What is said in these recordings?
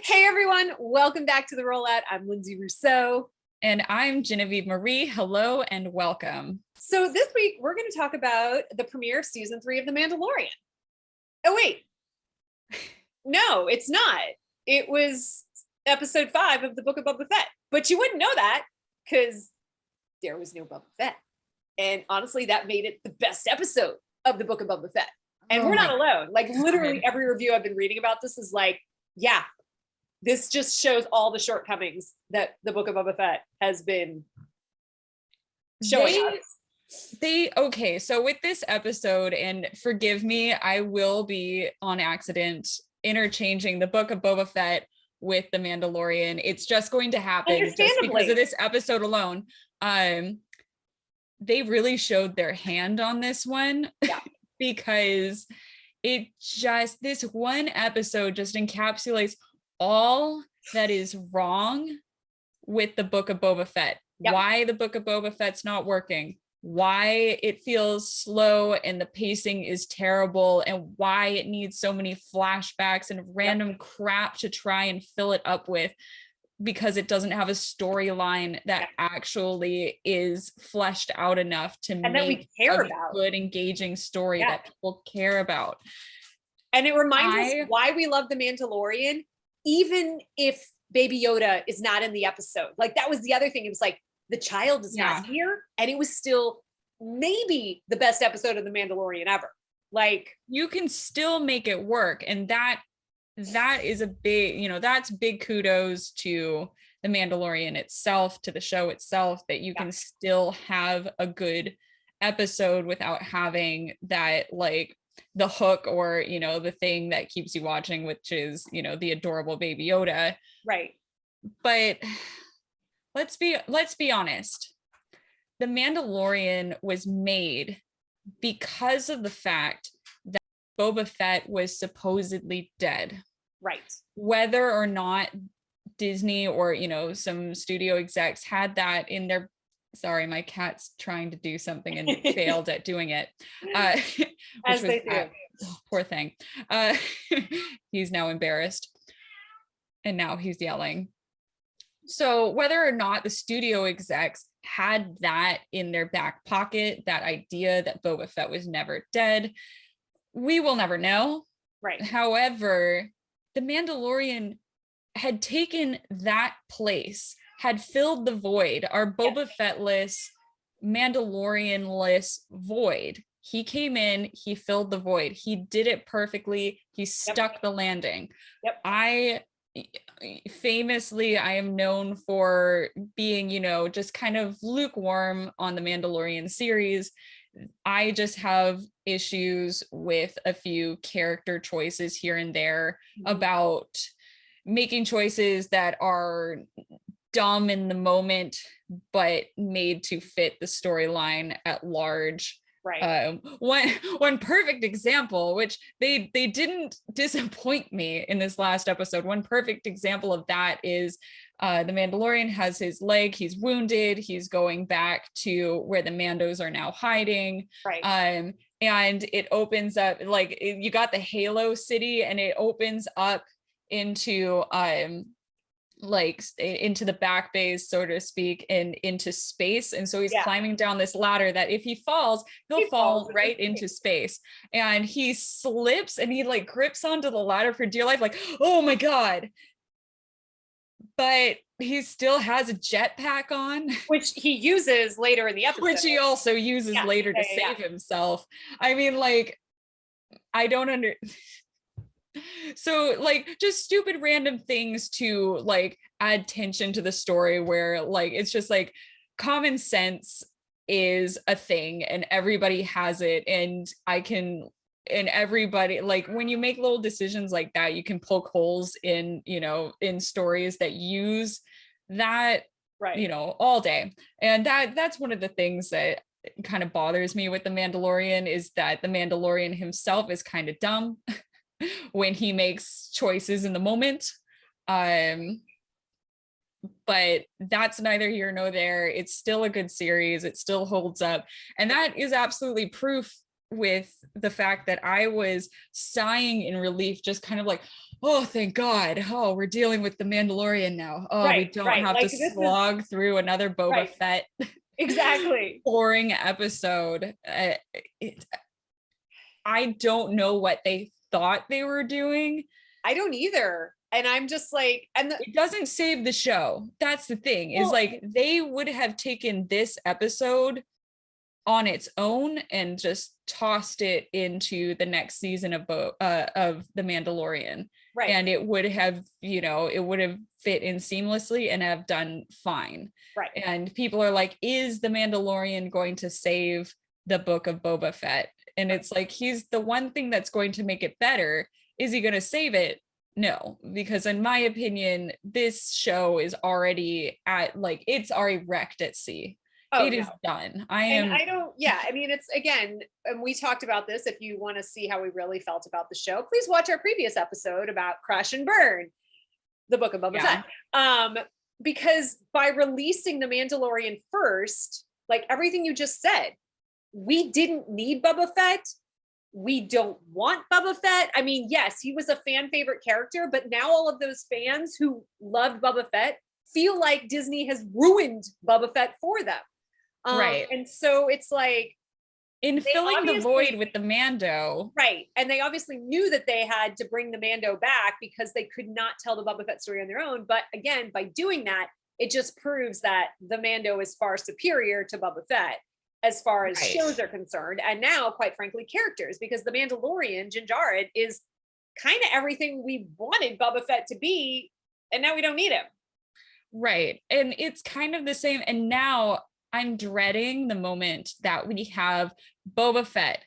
Hey everyone, welcome back to the Rollout. I'm Linsay Rousseau. And I'm Genevieve Marie. Hello and welcome. So this week we're going to talk about the premiere of season 3 of The Mandalorian. Oh wait, no, it's not. It was episode 5 of the Book of Boba Fett. But you wouldn't know that because there was no Boba Fett. And honestly, that made it the best episode of the Book of Boba Fett. And we're not alone. Like literally every review I've been reading about this is like, yeah, this just shows all the shortcomings that the Book of Boba Fett has been showing us. Okay, so with this episode, and forgive me, I will be on accident interchanging the Book of Boba Fett with the Mandalorian. It's just going to happen just because of this episode alone. They really showed their hand on this one. Yeah. Because this one episode just encapsulates all that is wrong with the Book of Boba Fett. Yep. Why the Book of Boba Fett's not working, why it feels slow and the pacing is terrible, and why it needs so many flashbacks and random crap to try and fill it up with, because it doesn't have a storyline that actually is fleshed out enough to make a good, engaging story that people care about. And it reminds us why we love The Mandalorian, even if Baby Yoda is not in the episode. Like that was the other thing. It was like the child is not here, and it was still maybe the best episode of The Mandalorian ever. Like you can still make it work, and that is a big, that's big kudos to The Mandalorian itself, to the show itself, that you can still have a good episode without having that, like, the hook or, the thing that keeps you watching, which is, the adorable Baby Yoda. Right. But let's be honest. The Mandalorian was made because of the fact that Boba Fett was supposedly dead. Right. Whether or not Disney or, some studio execs had that in their, sorry, my cat's trying to do something and failed at doing it. As they do. Poor thing. He's now embarrassed. And now he's yelling. So whether or not the studio execs had that in their back pocket, that idea that Boba Fett was never dead, we will never know. Right. However, The Mandalorian had taken that place, had filled the void, our Boba Fett-less, Mandalorian-less void. He came in, he filled the void. He did it perfectly. He stuck the landing. Yep. I am known for being, just kind of lukewarm on the Mandalorian series. I just have issues with a few character choices here and there, about making choices that are dumb in the moment, but made to fit the storyline at large. Right. One perfect example, which they didn't disappoint me in this last episode. One perfect example of that is the Mandalorian has his leg, he's wounded, he's going back to where the Mandos are now hiding. Right. And it opens up, like, you got the Halo city, and it opens up into into the back bays, so to speak, and into space. And so he's climbing down this ladder that if he falls, he'll fall right into space. And he slips and he like grips onto the ladder for dear life, like, oh my God. But he still has a jetpack on, which he uses later in the episode. Which he also uses later to save himself. I mean, like, I don't So, like, just stupid random things to, like, add tension to the story, where, like, it's just like common sense is a thing and everybody has it, and everybody, like, when you make little decisions like that, you can poke holes in, in stories that use that, right, all day. And that's one of the things that kind of bothers me with The Mandalorian, is that the Mandalorian himself is kind of dumb when he makes choices in the moment. But that's neither here nor there. It's still a good series. It still holds up. And that is absolutely proof with the fact that I was sighing in relief, just kind of like, oh, thank God. Oh, we're dealing with the Mandalorian now. Oh, we don't have Like to slog through another Boba Fett exactly boring episode. I don't know what they thought they were doing. I don't either. And I'm just like, it doesn't save the show. That's the thing, is like they would have taken this episode on its own and just tossed it into the next season of The Mandalorian. Right. And it would have, it would have fit in seamlessly and have done fine. Right. And people are like, is The Mandalorian going to save the Book of Boba Fett? And it's like, he's the one thing that's going to make it better. Is he going to save it? No, because in my opinion, this show is already it's already wrecked at sea. It is done. I mean, it's, again, and we talked about this. If you want to see how we really felt about the show, please watch our previous episode about Crash and Burn, the Book of Boba Fett. Because by releasing The Mandalorian first, like everything you just said, we didn't need Boba Fett. We don't want Boba Fett. I mean, yes, he was a fan favorite character, but now all of those fans who loved Boba Fett feel like Disney has ruined Boba Fett for them. Right. And so it's like, in filling the void with the Mando. Right. And they obviously knew that they had to bring the Mando back because they could not tell the Boba Fett story on their own. But again, by doing that, it just proves that the Mando is far superior to Boba Fett as far as shows are concerned. And now, quite frankly, characters, because the Mandalorian, Din Djarin, is kind of everything we wanted Boba Fett to be. And now we don't need him. Right. And it's kind of the same. And now I'm dreading the moment that we have Boba Fett,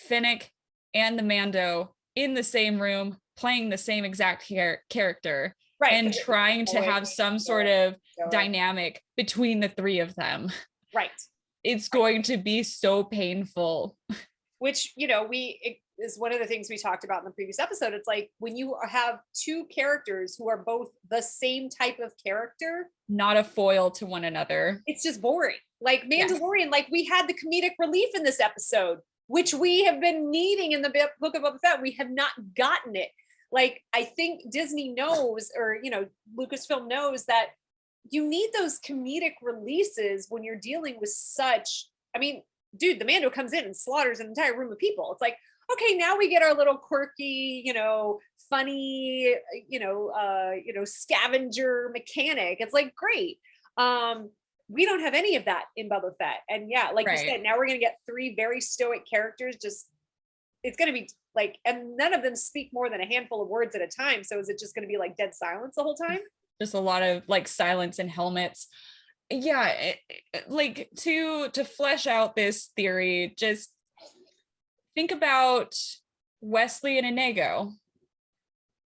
Finnick, and the Mando in the same room playing the same exact character, and trying to have some sort of dynamic between the three of them. Right. It's going to be so painful. Which, it is one of the things we talked about in the previous episode. It's like when you have two characters who are both the same type of character, not a foil to one another, it's just boring. Like Mandalorian, like we had the comedic relief in this episode, which we have been needing in the Book of Boba Fett. We have not gotten it. Like, I think Disney knows, or, Lucasfilm knows that you need those comedic releases when you're dealing with such, I mean, dude, the Mando comes in and slaughters an entire room of people. It's like, okay, now we get our little quirky, funny, scavenger mechanic. It's like, great. We don't have any of that in Boba Fett. And yeah, like you said, now we're going to get three very stoic characters. Just, it's going to be like, and none of them speak more than a handful of words at a time. So is it just going to be like dead silence the whole time? Just a lot of like silence and helmets. Yeah, like to flesh out this theory, just think about Wesley and Inigo.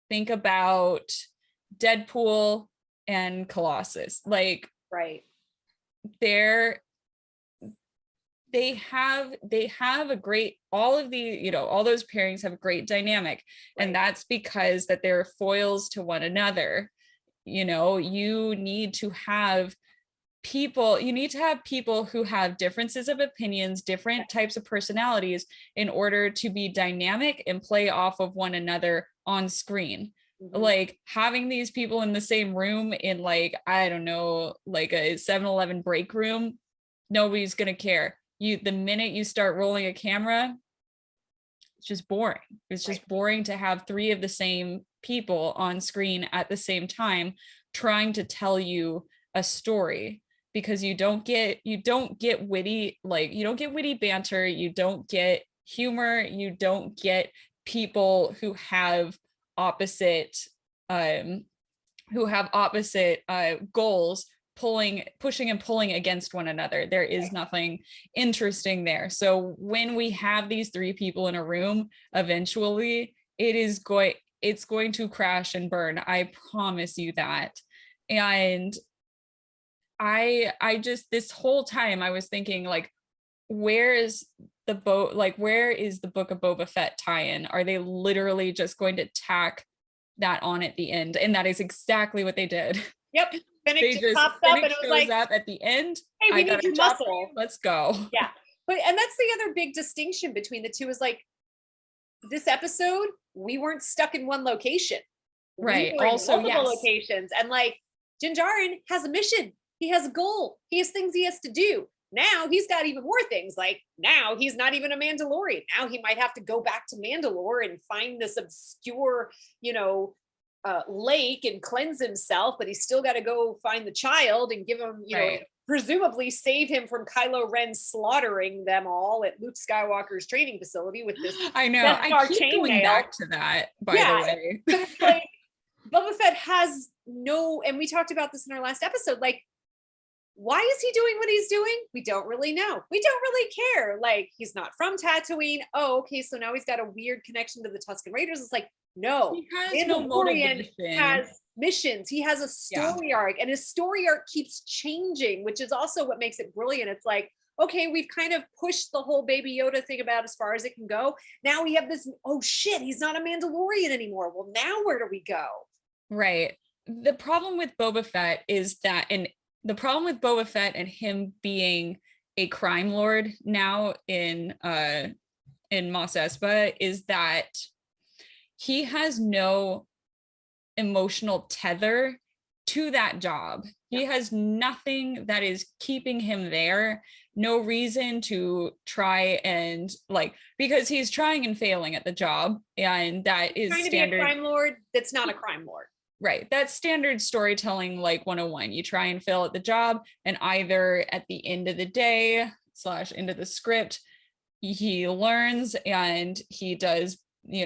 Think about Deadpool and Colossus. Like, they have a great, all of the, all those pairings have a great dynamic. And that's because that they're foils to one another. You need to have people who have differences of opinions, different types of personalities, in order to be dynamic and play off of one another on screen. Like having these people in the same room in I don't know, like a 7-Eleven break room, nobody's gonna care. The minute you start rolling a camera, it's just boring. It's just boring to have three of the same people on screen at the same time trying to tell you a story, because you don't get witty, you don't get witty banter, you don't get humor, you don't get people who have opposite goals pushing and pulling against one another. There is nothing interesting there. So when we have these three people in a room, eventually it's going to crash and burn. I promise you that. And I just, this whole time I was thinking, where is the Book of Boba Fett tie-in? Are they literally just going to tack that on at the end? And that is exactly what they did. Yep. Finnick just pops up and it was like, up at the end. Hey, we need your muscle. Let's go. Yeah. And that's the other big distinction between the two is this episode, we weren't stuck in one location. Right. We were Also, in multiple yes. locations. And like Din Djarin has a mission. He has a goal. He has things he has to do. Now he's got even more things. Like now he's not even a Mandalorian. Now he might have to go back to Mandalore and find this obscure, lake and cleanse himself, but he's still got to go find the child and give him, Right. presumably save him from Kylo Ren slaughtering them all at Luke Skywalker's training facility with this. I know. Death Star I keep going chainmail. back to that, by the way. So it's like Boba Fett has no, and we talked about this in our last episode, like, why is he doing what he's doing? We don't really know. We don't really care. Like, he's not from Tatooine. Oh, okay, so now he's got a weird connection to the Tusken Raiders. It's like, no, He has no Mandalorian motivation. has missions. He has a story arc, and his story arc keeps changing, which is also what makes it brilliant. It's like, okay, we've kind of pushed the whole Baby Yoda thing about as far as it can go. Now we have this, oh shit, he's not a Mandalorian anymore. Well, now where do we go? Right. The problem with Boba Fett is that, and the problem with Boba Fett and him being a crime lord now in Mos Espa is that he has no emotional tether to that job. He has nothing that is keeping him there. No reason to try and because he's trying and failing at the job, and that is trying standard. To be a crime lord that's not a crime lord. Right. That's standard storytelling, 101. You try and fail at the job, and either at the end of the day / end of the script, he learns and he does, he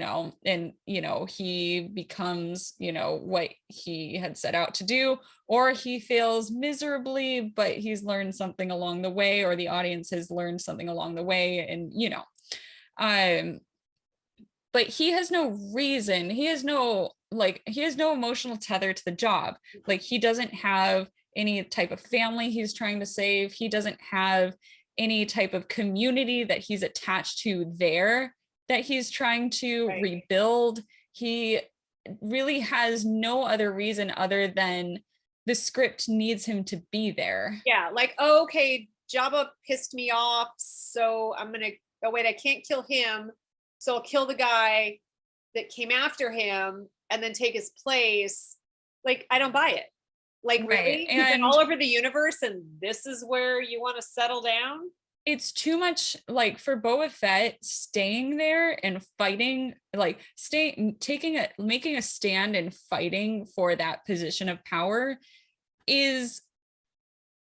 becomes, what he had set out to do, or he fails miserably, but he's learned something along the way, or the audience has learned something along the way. And, but he has no reason. He has no emotional tether to the job. Like, he doesn't have any type of family he's trying to save. He doesn't have any type of community that he's attached to there that he's trying to rebuild. He really has no other reason other than the script needs him to be there. Yeah, like, oh, okay, Jabba pissed me off, so I'm gonna, oh wait, I can't kill him, so I'll kill the guy that came after him and then take his place. Like, I don't buy it. Like, really? You've been all over the universe and this is where you want to settle down? It's too much. Like, for Boba Fett, staying there and fighting, making a stand and fighting for that position of power is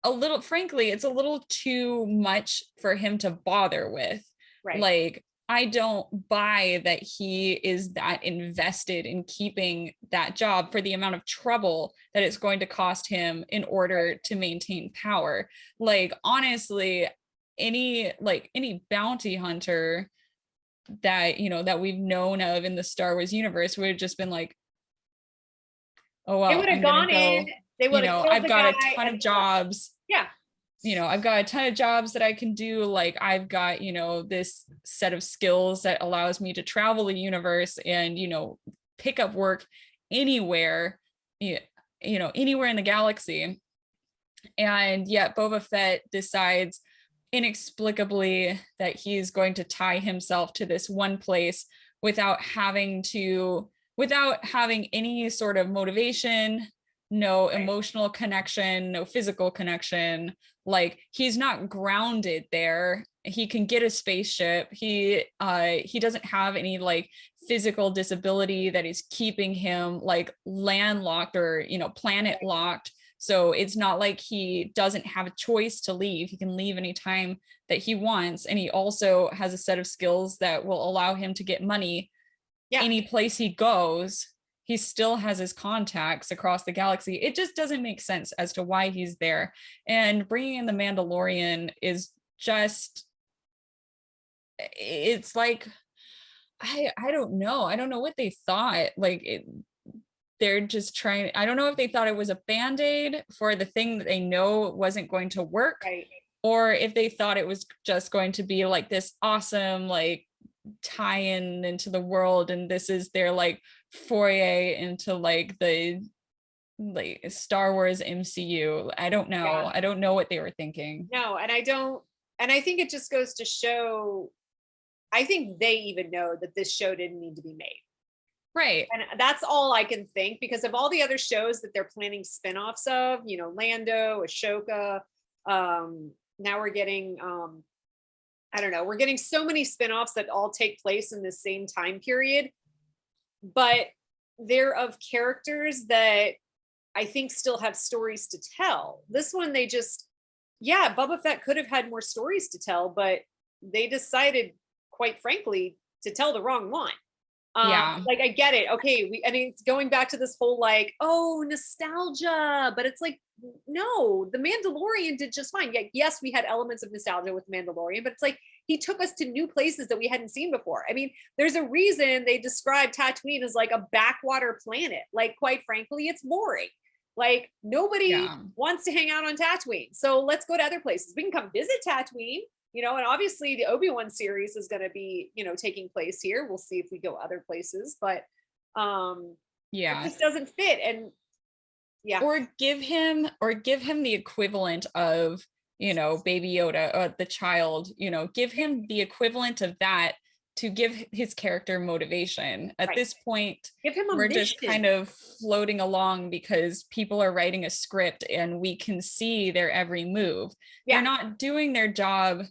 it's a little too much for him to bother with. Right. Like, I don't buy that he is that invested in keeping that job for the amount of trouble that it's going to cost him in order to maintain power. Like, honestly, any bounty hunter that that we've known of in the Star Wars universe would have just been like, oh well, they would have gone in, they would have I've got a ton of jobs. Yeah. I've got a ton of jobs that I can do. Like, I've got, this set of skills that allows me to travel the universe and, pick up work anywhere, anywhere in the galaxy. And yet Boba Fett decides inexplicably that he's going to tie himself to this one place without having any sort of motivation, no emotional connection, no physical connection. Like, he's not grounded there. He can get a spaceship. He doesn't have any physical disability that is keeping him landlocked or planet locked. So it's not like he doesn't have a choice to leave. He can leave anytime that he wants. And he also has a set of skills that will allow him to get money any place he goes. He still has his contacts across the galaxy. It just doesn't make sense as to why he's there. And bringing in the Mandalorian is just, it's like, I don't know. I don't know what they thought. They're just trying, I don't know if they thought it was a Band-Aid for the thing that they know wasn't going to work, or if they thought it was just going to be this awesome, tie-in into the world, and this is their foray into the Star Wars MCU. I don't know. I don't know what they were thinking. No, and I don't, and I think it just goes to show I think they even know that this show didn't need to be made. Right. And that's all I can think, because of all the other shows that they're planning spin-offs of, you know, Lando, Ashoka, now we're getting I don't know, we're getting so many spin-offs that all take place in the same time period, but they're of characters that I think still have stories to tell. This one, they just, yeah, Boba Fett could have had more stories to tell, but they decided, quite frankly, to tell the wrong one. Yeah. Like, I get it. Okay, I mean, it's going back to this whole like, oh, nostalgia, but it's like, no, the Mandalorian did just fine. Yeah, yes, we had elements of nostalgia with Mandalorian, but it's like he took us to new places that we hadn't seen before. I mean, there's a reason they describe Tatooine as like a backwater planet. Like, quite frankly, it's boring. Like, nobody wants to hang out on Tatooine. So let's go to other places. We can come visit Tatooine, you know, and obviously the Obi-Wan series is going to be, you know, taking place here. We'll see if we go other places, but it just doesn't fit. And or give him the equivalent of, you know, Baby Yoda, or the child, you know, give him the equivalent of that to give his character motivation. At this point, give him a we're mission. just kind of floating along because people are writing a script and we can see their every move. They're not doing their job.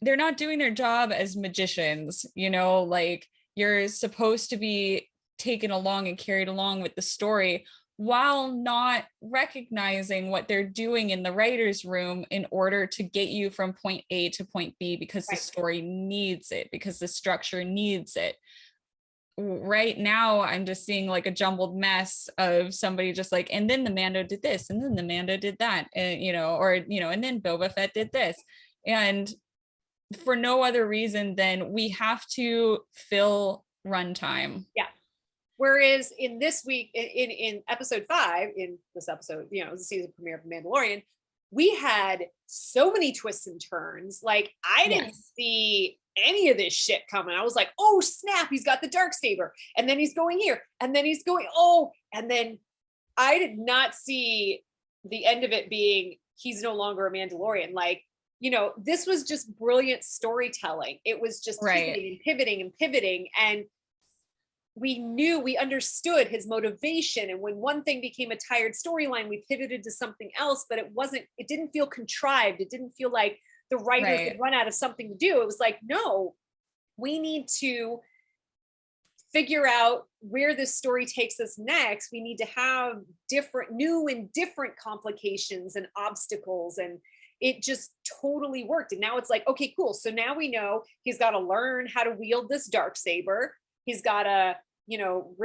They're not doing their job as magicians, you know, like, you're supposed to be taken along and carried along with the story while not recognizing what they're doing in the writer's room in order to get you from point A to point B, because the story needs it, because the structure needs it. Right now, I'm just seeing like a jumbled mess of somebody just like, and then the Mando did this, and then the Mando did that, and, you know, or, you know, and then Boba Fett did this. And for no other reason than we have to fill runtime. Yeah. Whereas in this week, in episode 5, in this episode, you know, it was the season premiere of Mandalorian, we had so many twists and turns. Like, I didn't see any of this shit coming. I was like, oh snap, he's got the Darksaber, and then he's going here, and then he's going, oh, and then I did not see the end of it being he's no longer a Mandalorian. Like, you know, this was just brilliant storytelling. It was just pivoting and pivoting and pivoting, and we understood his motivation. And when one thing became a tired storyline, we pivoted to something else, but it didn't feel contrived. It didn't feel like the writers had run out of something to do. It was like, no, we need to figure out where this story takes us next. We need to have new and different complications and obstacles, and it just totally worked. And now it's like, okay, cool. So now we know he's got to learn how to wield this Darksaber. He's got to, you know,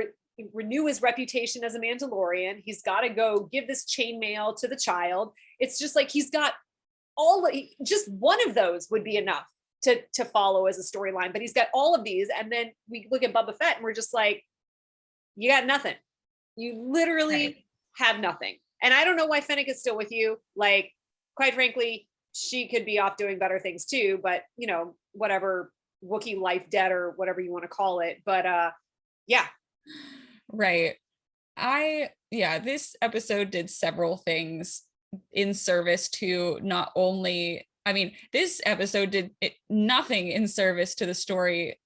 renew his reputation as a Mandalorian. He's got to go give this chainmail to the child. It's just like he's got just one of those would be enough to follow as a storyline, but he's got all of these. And then we look at Boba Fett and we're just like, you got nothing. You literally have nothing. And I don't know why Fennec is still with you. Like, quite frankly, she could be off doing better things too, but, you know, whatever, Wookiee life debt or whatever you want to call it. But yeah. Right. This episode did several things in service to not only, I mean, this episode did nothing in service to the story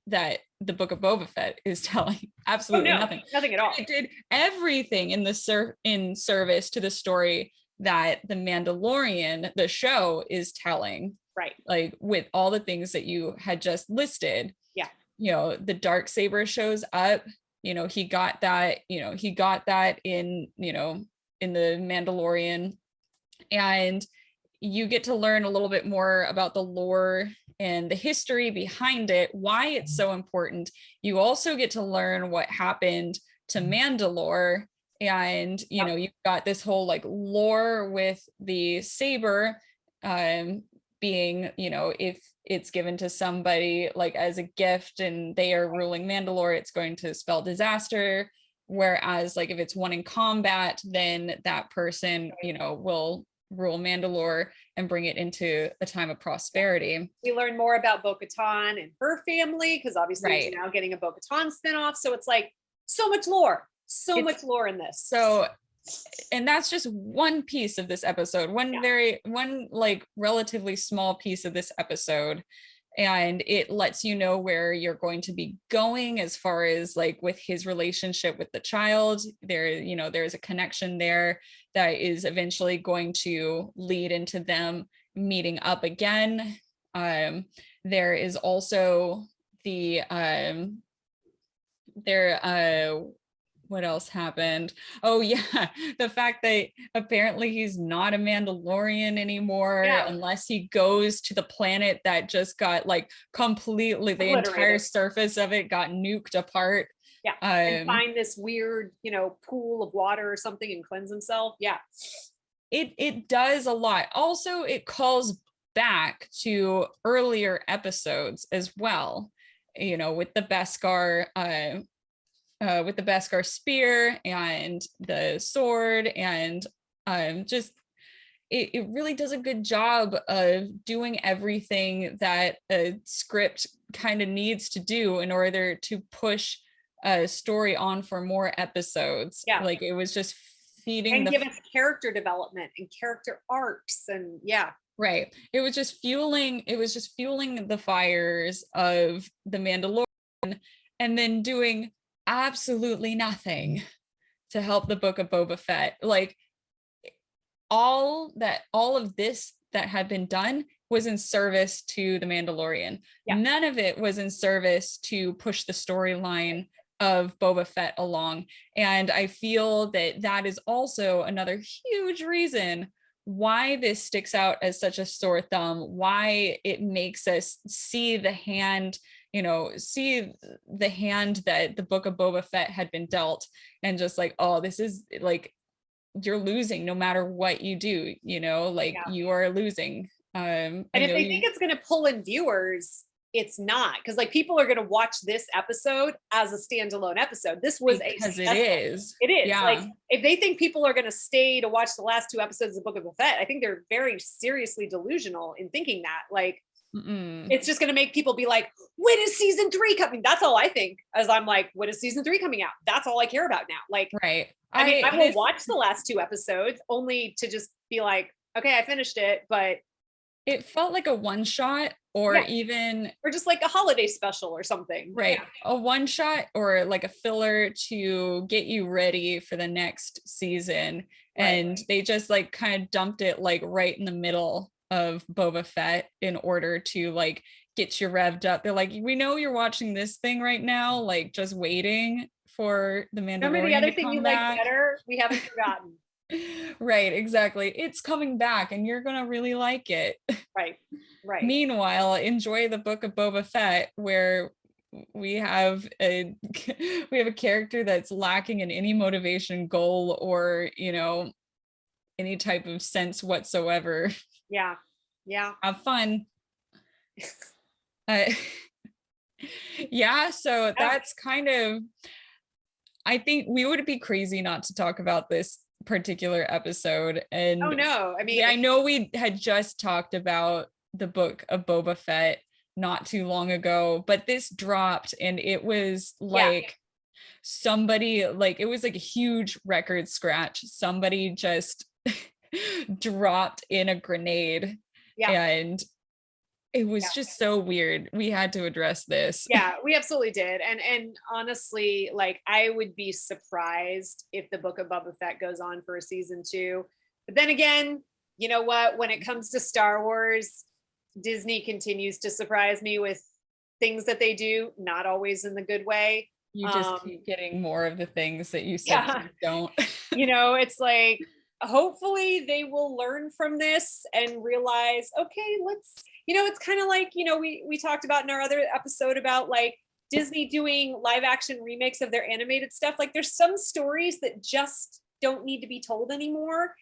that the Book of Boba Fett is telling. Absolutely nothing at all. It did everything in service to the story that the Mandalorian, the show, is telling. Right. Like, with all the things that you had just listed. Yeah. You know, the Darksaber shows up, you know, he got that in, you know, in the Mandalorian, and you get to learn a little bit more about the lore and the history behind it, why it's so important. You also get to learn what happened to Mandalore, and, you know, you've got this whole like lore with the saber, being, you know, if it's given to somebody like as a gift and they are ruling Mandalore, it's going to spell disaster. Whereas like if it's won in combat, then that person, you know, will rule Mandalore and bring it into a time of prosperity. We learn more about bo-katan and her family, because obviously he's now getting a bo-katan spinoff. So it's like so much lore in this. So, and that's just one piece of this episode, one like relatively small piece of this episode. and it lets you know where you're going to be going as far as like with his relationship with the child. There, you know, there's a connection there that is eventually going to lead into them meeting up again. There is also the what else happened? Oh yeah, the fact that apparently he's not a Mandalorian anymore unless he goes to the planet that just got like completely, the entire surface of it got nuked apart. Yeah, and find this weird, you know, pool of water or something and cleanse himself. Yeah, it does a lot. Also, it calls back to earlier episodes as well, you know, with the Beskar spear and the sword, and just it really does a good job of doing everything that a script kind of needs to do in order to push a story on for more episodes. Yeah, like it was just feeding and give us character development and character arcs, and right, it was just fueling the fires of the Mandalorian, and then doing absolutely nothing to help the Book of Boba Fett. Like all of this that had been done was in service to the Mandalorian. None of it was in service to push the storyline of Boba Fett along. And I feel that that is also another huge reason why this sticks out as such a sore thumb, why it makes us see the hand, you know, see the hand that the Book of Boba Fett had been dealt, and just like, oh, this is like, you're losing no matter what you do, you know, like you are losing. And if they think it's going to pull in viewers, it's not, because like people are going to watch this episode as a standalone episode. This was because it is like if they think people are going to stay to watch the last 2 episodes of Book of Boba Fett, I think they're very seriously delusional in thinking that. Like it's just going to make people be like, when is season 3 coming? That's all I think, as I'm like, when is season 3 coming out? That's all I care about now. Like, right. I mean, I will watch the last 2 episodes only to just be like, okay, I finished it, but it felt like a one shot, or even or just like a holiday special or something. Right. A one shot or like a filler to get you ready for the next season. And they just like kind of dumped it like right in the middle of Boba Fett in order to like get you revved up. They're like, we know you're watching this thing right now, like just waiting for the Mandalorian. Remember the other thing you like better? We haven't forgotten. Right, exactly. It's coming back and you're gonna really like it. Right. Meanwhile, enjoy the Book of Boba Fett, where we have a character that's lacking in any motivation, goal, or, you know, any type of sense whatsoever. Yeah. Have fun. So that's kind of, I think we would be crazy not to talk about this particular episode. And oh no, I mean, I know we had just talked about the Book of Boba Fett not too long ago, but this dropped and it was like somebody, like it was like a huge record scratch. Somebody just dropped in a grenade and it was just so weird. We had to address this. Yeah, we absolutely did. And honestly, like I would be surprised if the Book of Boba Fett goes on for a season 2. But then again, you know what? When it comes to Star Wars, Disney continues to surprise me with things that they do, not always in the good way. You just keep getting more of the things that you said you don't. You know, it's like, hopefully they will learn from this and realize, okay, let's, you know, it's kind of like, you know, we talked about in our other episode about like Disney doing live action remakes of their animated stuff. Like there's some stories that just don't need to be told anymore.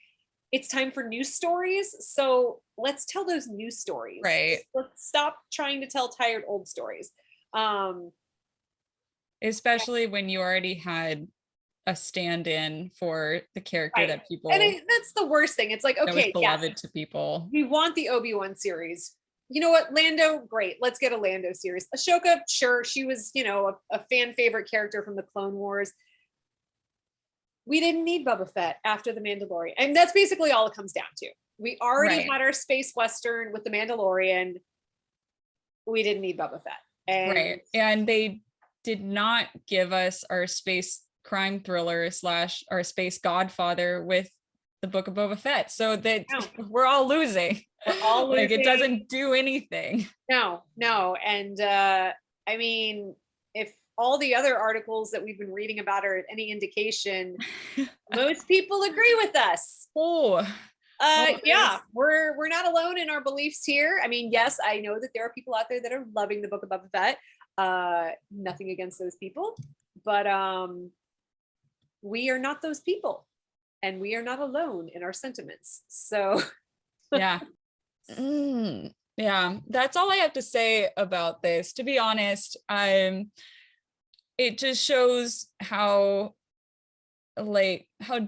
It's time for new stories. So let's tell those new stories. Right. Let's stop trying to tell tired old stories. Especially when you already had a stand-in for the character that people, and that's the worst thing. It's like, okay, that was beloved to people. We want the Obi-Wan series. You know what, Lando, great, let's get a Lando series. Ahsoka, sure, she was, you know, a fan favorite character from the Clone Wars. We didn't need Boba Fett after the Mandalorian, and that's basically all it comes down to. We already had our space western with the Mandalorian. we didn't need Boba Fett. And right. And they did not give us our space crime thriller / our space godfather with the Book of Boba Fett. So that we're all losing. We're all losing. Like, it doesn't do anything. No. And I mean, if all the other articles that we've been reading about are any indication, most people agree with us. Yeah, we're not alone in our beliefs here. I mean, yes, I know that there are people out there that are loving the Book of Boba Fett. Nothing against those people, but we are not those people, and we are not alone in our sentiments. So yeah. Yeah, that's all I have to say about this. To be honest, it just shows how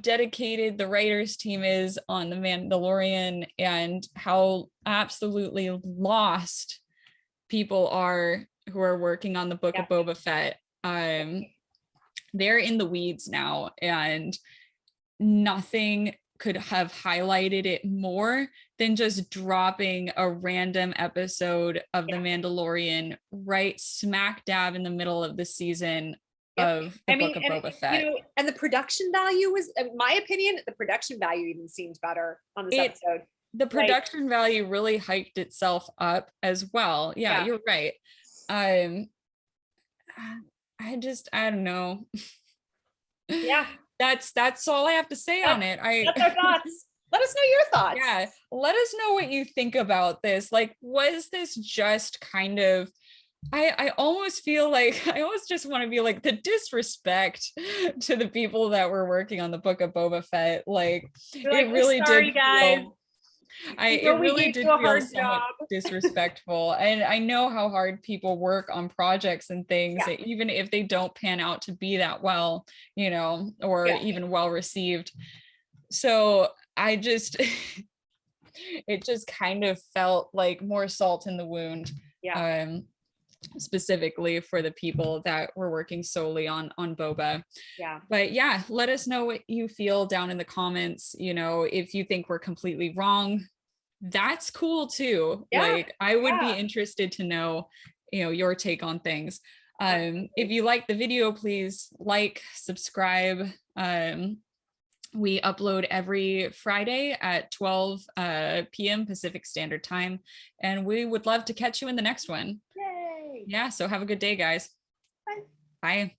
dedicated the writers team is on the Mandalorian, and how absolutely lost people are who are working on the Book of Boba Fett. They're in the weeds now, and nothing could have highlighted it more than just dropping a random episode of The Mandalorian right smack dab in the middle of the season of the Book of Boba Fett. You know, and the production value was, in my opinion, the production value even seemed better on this episode. The production value really hyped itself up as well. Yeah, you're right. I don't know. Yeah. That's all I have to say on it. That's our thoughts. Let us know your thoughts. Yeah, let us know what you think about this. Like, was this just kind of, I almost feel like, I almost just want to be like, the disrespect to the people that were working on the Book of Boba Fett. Like, it really did, guys. It really did feel somewhat disrespectful. And I know how hard people work on projects and things, even if they don't pan out to be that well, you know, or even well received. So I just, it just kind of felt like more salt in the wound. Specifically for the people that were working solely on Boba. But yeah, let us know what you feel down in the comments. You know, if you think we're completely wrong, that's cool too. Like, I would be interested to know, you know, your take on things. If you like the video, please like, subscribe. We upload every Friday at 12 p.m. Pacific Standard Time, and we would love to catch you in the next one. Yay! Yeah, so have a good day, guys. Bye. Bye.